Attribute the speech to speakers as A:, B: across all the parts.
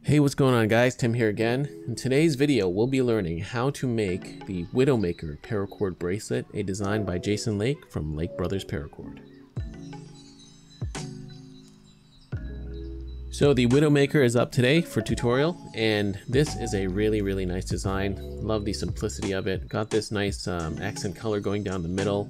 A: Hey, what's going on guys? Tim here again. In today's video, we'll be learning how to make the Widowmaker paracord bracelet, a design by Jason Lake from Lake Brothers Paracord. So the Widowmaker is up today for tutorial, and this is a really nice design. Love the simplicity of it. Got this nice accent color going down the middle,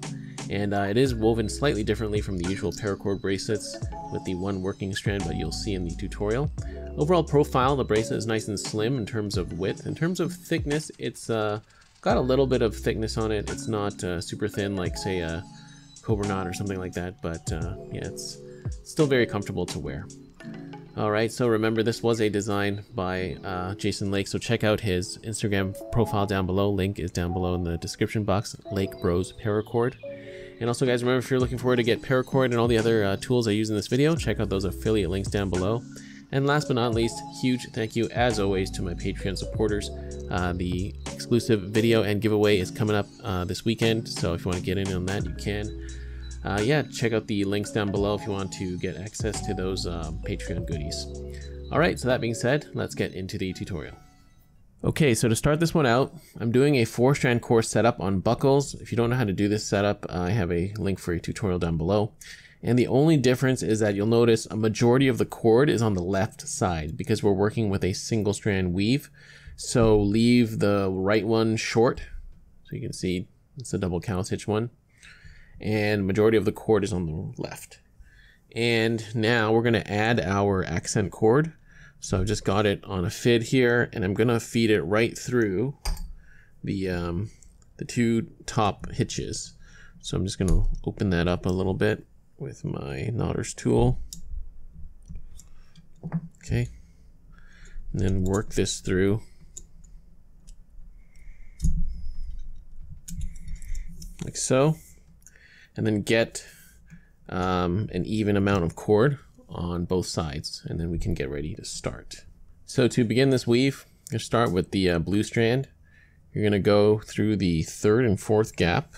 A: and it is woven slightly differently from the usual paracord bracelets with the one working strand, but you'll see in the tutorial. Overall profile, the bracelet is nice and slim in terms of width. In terms of thickness, it's got a little bit of thickness on it. It's not super thin like, say, a Cobra Knot or something like that, but yeah, it's still very comfortable to wear. Alright, so remember this was a design by Jason Lake, so check out his Instagram profile down below. Link is down below in the description box, Lake Bros Paracord. And also guys, remember if you're looking forward to get paracord and all the other tools I use in this video, check out those affiliate links down below. And last but not least, huge thank you as always to my Patreon supporters. The exclusive video and giveaway is coming up this weekend, so if you want to get in on that, you can. Yeah, check out the links down below if you want to get access to those Patreon goodies. Alright, so that being said, let's get into the tutorial. Okay, so to start this one out, I'm doing a 4-strand core setup on buckles. If you don't know how to do this setup, I have a link for a tutorial down below. And the only difference is that you'll notice a majority of the cord is on the left side because we're working with a single strand weave. So leave the right one short. So you can see it's a double cow stitch one. And majority of the cord is on the left. And now we're going to add our accent cord. So I've just got it on a fid here, and I'm going to feed it right through the two top hitches. So I'm just going to open that up a little bit with my knotter's tool. Okay, and then work this through like so, and then get an even amount of cord on both sides, and then we can get ready to start. So to begin this weave, you're going to start with the blue strand. You're going to go through the 3rd and 4th gap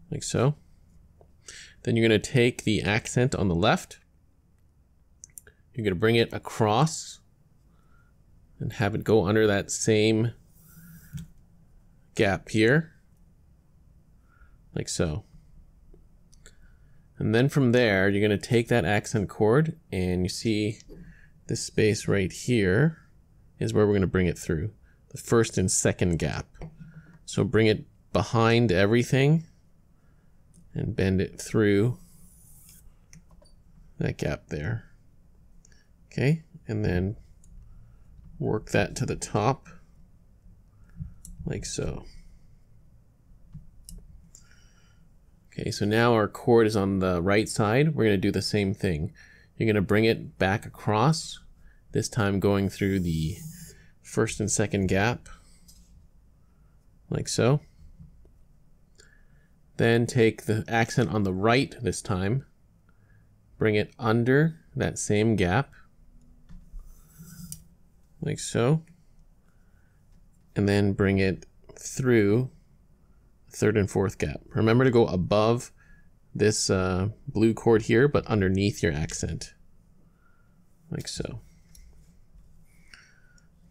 A: like so. Then you're going to take the accent on the left. You're going to bring it across and have it go under that same gap here, like so. And then from there, you're going to take that accent cord, and you see this space right here is where we're going to bring it through, the 1st and 2nd gap. So bring it behind everything and bend it through that gap there. Okay, and then work that to the top like so. Okay, so now our cord is on the right side. We're going to do the same thing. You're going to bring it back across, this time going through the 1st and 2nd gap like so. Then take the accent on the right this time, bring it under that same gap, like so, and then bring it through the 3rd and 4th gap. Remember to go above this blue cord here, but underneath your accent, like so.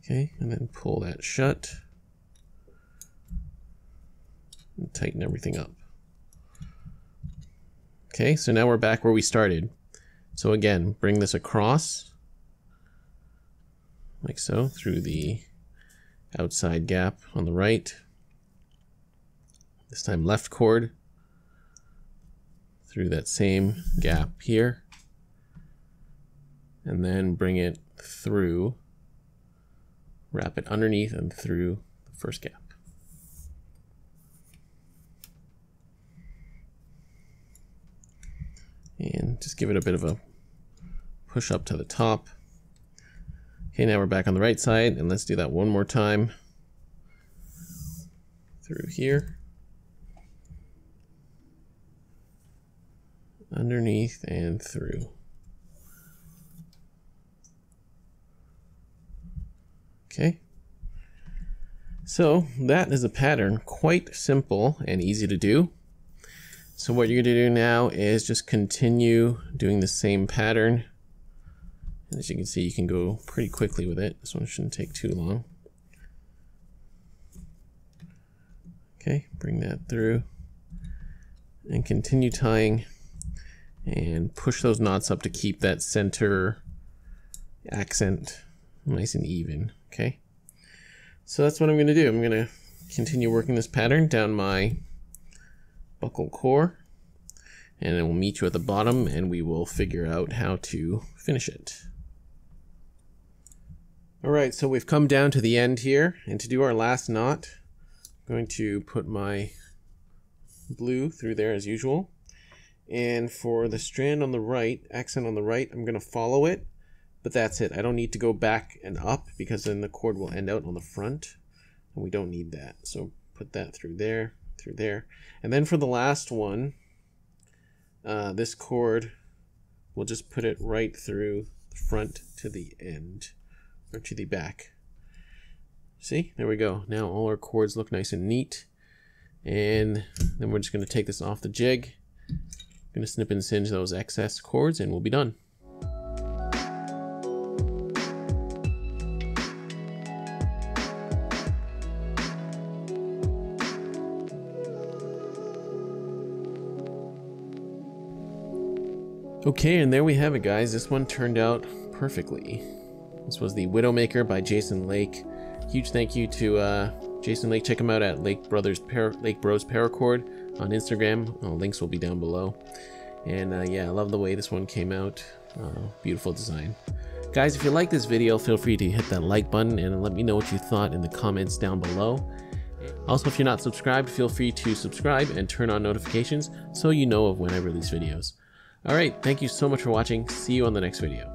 A: Okay, and then pull that shut and tighten everything up. Okay, so now we're back where we started. So again, bring this across, like so, through the outside gap on the right. This time left cord, through that same gap here. And then bring it through, wrap it underneath and through the 1st gap. And just give it a bit of a push up to the top. Okay, now we're back on the right side, and let's do that one more time. Through here. Underneath and through. Okay. So that is a pattern, quite simple and easy to do. So what you're going to do now is just continue doing the same pattern As you can see, you can go pretty quickly with it. This one shouldn't take too long. Okay, bring that through and continue tying and push those knots up to keep that center accent nice and even. Okay, so that's what I'm going to do. I'm going to continue working this pattern down my buckle core, and then we'll meet you at the bottom and we will figure out how to finish it. Alright, so we've come down to the end here, and to do our last knot, I'm going to put my blue through there as usual. And for the strand on the right, accent on the right, I'm going to follow it, but that's it. I don't need to go back and up because then the cord will end out on the front, and we don't need that. So put that through there, and then for the last one, this cord, we'll just put it right through the front to the end, or to the back. See, there we go. Now all our cords look nice and neat, and then we're just going to take this off the jig. I'm going to snip and singe those excess cords and we'll be done. Okay, and there we have it, guys. This one turned out perfectly. This was the Widowmaker by Jason Lake. Huge thank you to Jason Lake. Check him out at Lake Bros Paracord on Instagram. Links will be down below. And yeah, I love the way this one came out. Beautiful design. Guys, if you like this video, feel free to hit that like button and let me know what you thought in the comments down below. Also, if you're not subscribed, feel free to subscribe and turn on notifications so you know of when I release videos. Alright, thank you so much for watching. See you on the next video.